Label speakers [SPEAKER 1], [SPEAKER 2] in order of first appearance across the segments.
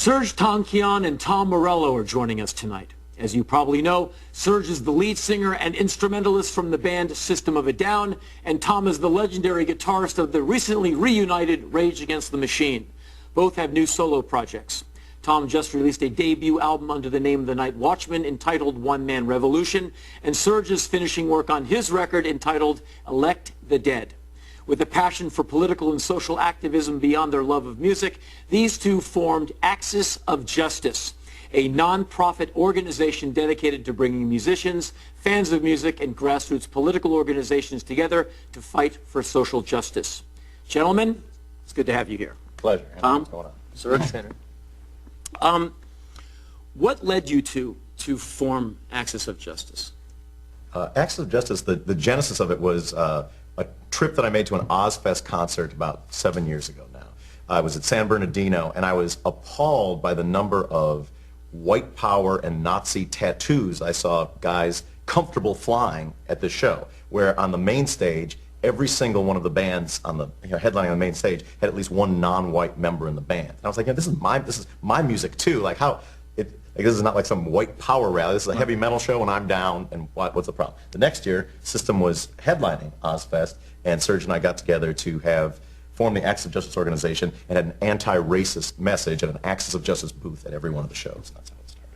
[SPEAKER 1] Serj Tankian and Tom Morello are joining us tonight. As you probably know, Serj is the lead singer and instrumentalist from the band System of a Down, and Tom is the legendary guitarist of the recently reunited Rage Against the Machine. Both have new solo projects. Tom just released a debut album under the name of The Night Watchman entitled One Man Revolution, and Serj is finishing work on his record entitled Elect the Dead. With a passion for political and social activism beyond their love of music, these two formed Axis of Justice, a non-profit organization dedicated to bringing musicians, fans of music, and grassroots political organizations together to fight for social justice. Gentlemen, it's good to have you here.
[SPEAKER 2] Pleasure.
[SPEAKER 1] Tom?
[SPEAKER 2] What's going on?
[SPEAKER 1] Serj? What led you to form Axis of Justice?
[SPEAKER 2] Axis of Justice, the genesis of it was a trip that I made to an Ozfest concert about 7 years ago now. I was at San Bernardino, and I was appalled by the number of white power and Nazi tattoos I saw guys comfortable flying at the show, where on the main stage, every single one of the bands on the headlining on the main stage had at least one non-white member in the band. And I was like, yeah, this is my music too. Like this is not like some white power rally. This is a heavy metal show, and I'm down. And what's the problem? The next year, System was headlining Ozfest, and Serj and I got together to form the Axis of Justice organization and had an anti-racist message at an Axis of Justice booth at every one of the shows. That's how it started.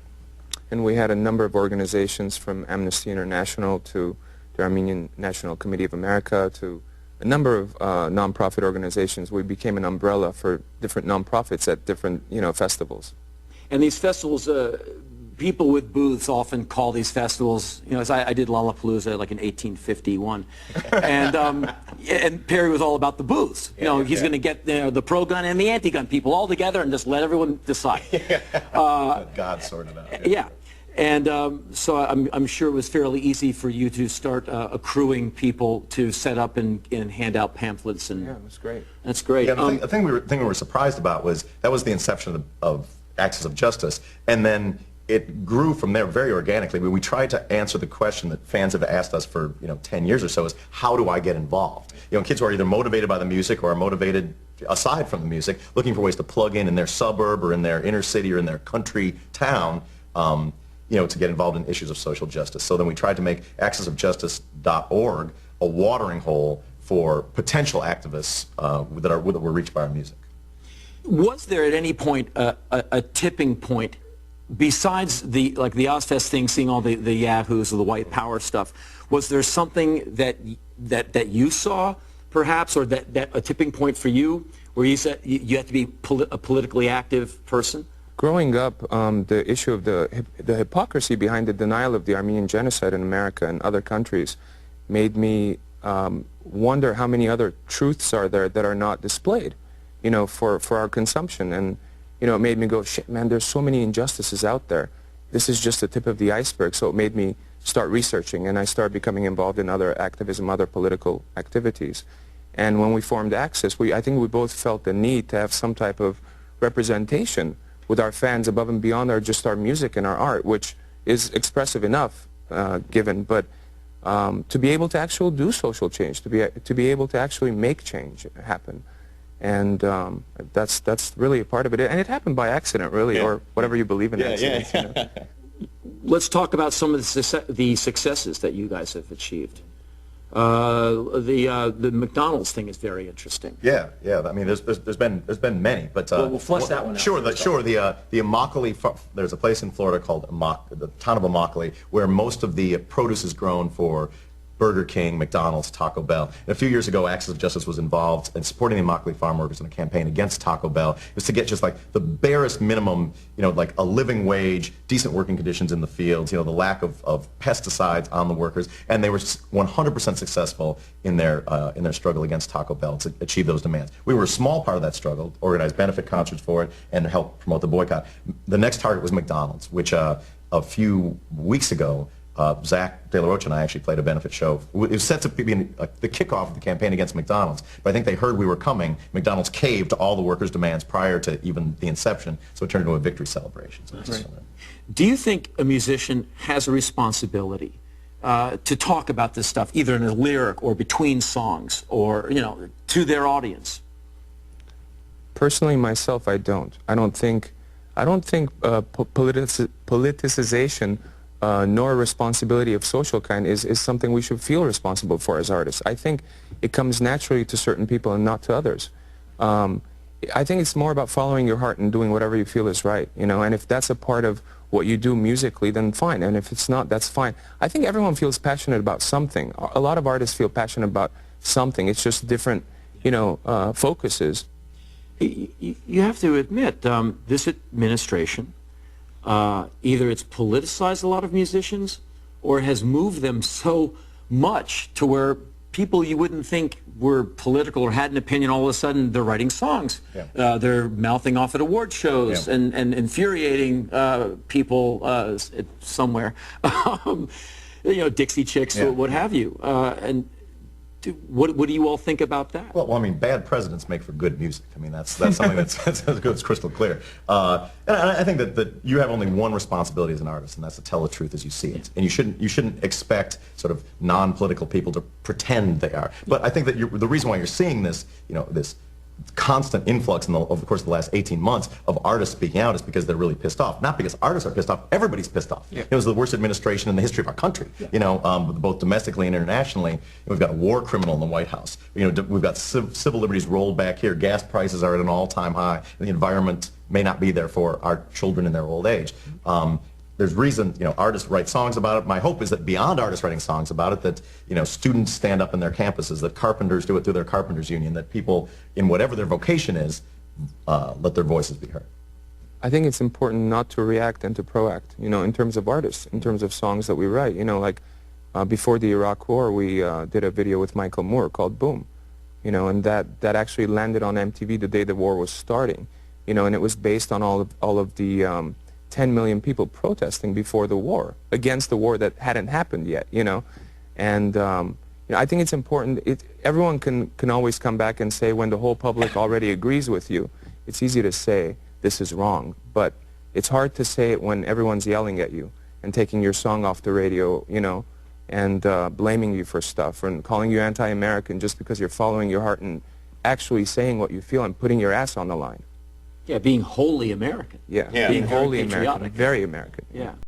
[SPEAKER 3] And we had a number of organizations, from Amnesty International to the Armenian National Committee of America to a number of nonprofit organizations. We became an umbrella for different nonprofits at different festivals.
[SPEAKER 1] And these festivals, people with booths often call these festivals, as I did Lollapalooza like in 1851, and Perry was all about the booths. He's going to get the pro-gun and the anti-gun people all together and just let everyone decide.
[SPEAKER 2] God sorted out.
[SPEAKER 1] Yeah. And so I'm sure it was fairly easy for you to start accruing people to set up and hand out pamphlets. And
[SPEAKER 3] yeah, it was great.
[SPEAKER 1] That's great.
[SPEAKER 2] Yeah, the thing we were surprised about was that was the inception of Axis of Justice, and then it grew from there very organically. We tried to answer the question that fans have asked us for 10 years or so: is how do I get involved? Kids who are either motivated by the music or are motivated aside from the music, looking for ways to plug in their suburb or in their inner city or in their country town. To get involved in issues of social justice. So then we tried to make axisofjustice.org a watering hole for potential activists that were reached by our music.
[SPEAKER 1] Was there at any point a tipping point, besides the Ozfest thing, seeing all the yahoos or the white power stuff? Was there something that you saw, perhaps, or that a tipping point for you, where you said you had to be a politically active person?
[SPEAKER 3] Growing up, the issue of the hypocrisy behind the denial of the Armenian genocide in America and other countries made me wonder how many other truths are there that are not displayed, for our consumption. And, it made me go, shit, man, there's so many injustices out there. This is just the tip of the iceberg. So it made me start researching, and I started becoming involved in other activism, other political activities. And when we formed Axis, I think we both felt the need to have some type of representation with our fans above and beyond just our music and our art, which is expressive enough, given, but to be able to actually do social change, to be able to actually make change happen, and that's really a part of it. And it happened by accident, really, or whatever you believe in.
[SPEAKER 1] Let's talk about some of the successes that you guys have achieved. The McDonald's thing is very interesting.
[SPEAKER 2] Yeah. I mean, there's been many, but
[SPEAKER 1] we'll flush that one out.
[SPEAKER 2] Sure. The Immokalee. There's a place in Florida called the town of Immokalee, where most of the produce is grown for Burger King, McDonald's, Taco Bell. And a few years ago, Axis of Justice was involved in supporting the Immokalee farm workers in a campaign against Taco Bell. It was to get just like the barest minimum, like a living wage, decent working conditions in the fields, the lack of pesticides on the workers, and they were 100% successful in their struggle against Taco Bell to achieve those demands. We were a small part of that struggle, organized benefit concerts for it, and helped promote the boycott. The next target was McDonald's, which a few weeks ago, Zach De La Rocha and I actually played a benefit show. It was set to be the kickoff of the campaign against McDonald's, but I think they heard we were coming. McDonald's caved to all the workers' demands prior to even the inception, so it turned into a victory celebration. So
[SPEAKER 1] right. Do you think a musician has a responsibility to talk about this stuff, either in a lyric or between songs, or to their audience?
[SPEAKER 3] Personally, myself, I don't. I don't think I don't think politicization nor responsibility of social kind is something we should feel responsible for as artists. I think it comes naturally to certain people and not to others. I think it's more about following your heart and doing whatever you feel is right, you know, and if that's a part of what you do musically, then fine, and if it's not, that's fine. I think everyone feels passionate about something. A lot of artists feel passionate about something. It's just different, you know, focuses.
[SPEAKER 1] You have to admit, this administration, either it's politicized a lot of musicians or has moved them so much to where people you wouldn't think were political or had an opinion, all of a sudden they're writing songs. Yeah. They're mouthing off at award shows, yeah, and infuriating people somewhere. You know, Dixie Chicks, yeah, what have you. And what do you all think about that?
[SPEAKER 2] Well, I mean, bad presidents make for good music. I mean, that's something that's crystal clear. And I think that you have only one responsibility as an artist, and that's to tell the truth as you see it. And you shouldn't expect sort of non-political people to pretend they are. But I think that the reason why you're seeing this, you know, this constant influx over the course of the last 18 months of artists speaking out is because they're really pissed off. Not because artists are pissed off, everybody's pissed off. Yeah. It was the worst administration in the history of our country, yeah, you know, both domestically and internationally. We've got a war criminal in the White House. You know, we've got civil liberties rolled back here. Gas prices are at an all-time high. And the environment may not be there for our children in their old age. There's reason, you know, artists write songs about it. My hope is that beyond artists writing songs about it, that, you know, students stand up in their campuses, that carpenters do it through their carpenters union, that people, in whatever their vocation is, let their voices be heard.
[SPEAKER 3] I think it's important not to react and to proact, you know, in terms of artists, in terms of songs that we write. You know, like before the Iraq War, we did a video with Michael Moore called Boom, you know, and that actually landed on MTV the day the war was starting, you know, and it was based on all of the 10 million people protesting before the war, against the war that hadn't happened yet, you know. And you know, I think it's important. Everyone can always come back and say when the whole public already agrees with you, it's easy to say this is wrong, but it's hard to say it when everyone's yelling at you and taking your song off the radio, you know, and blaming you for stuff and calling you anti-American just because you're following your heart and actually saying what you feel and putting your ass on the line.
[SPEAKER 1] Yeah, being wholly American.
[SPEAKER 3] Yeah,
[SPEAKER 1] being
[SPEAKER 3] wholly American, very American.
[SPEAKER 1] Yeah.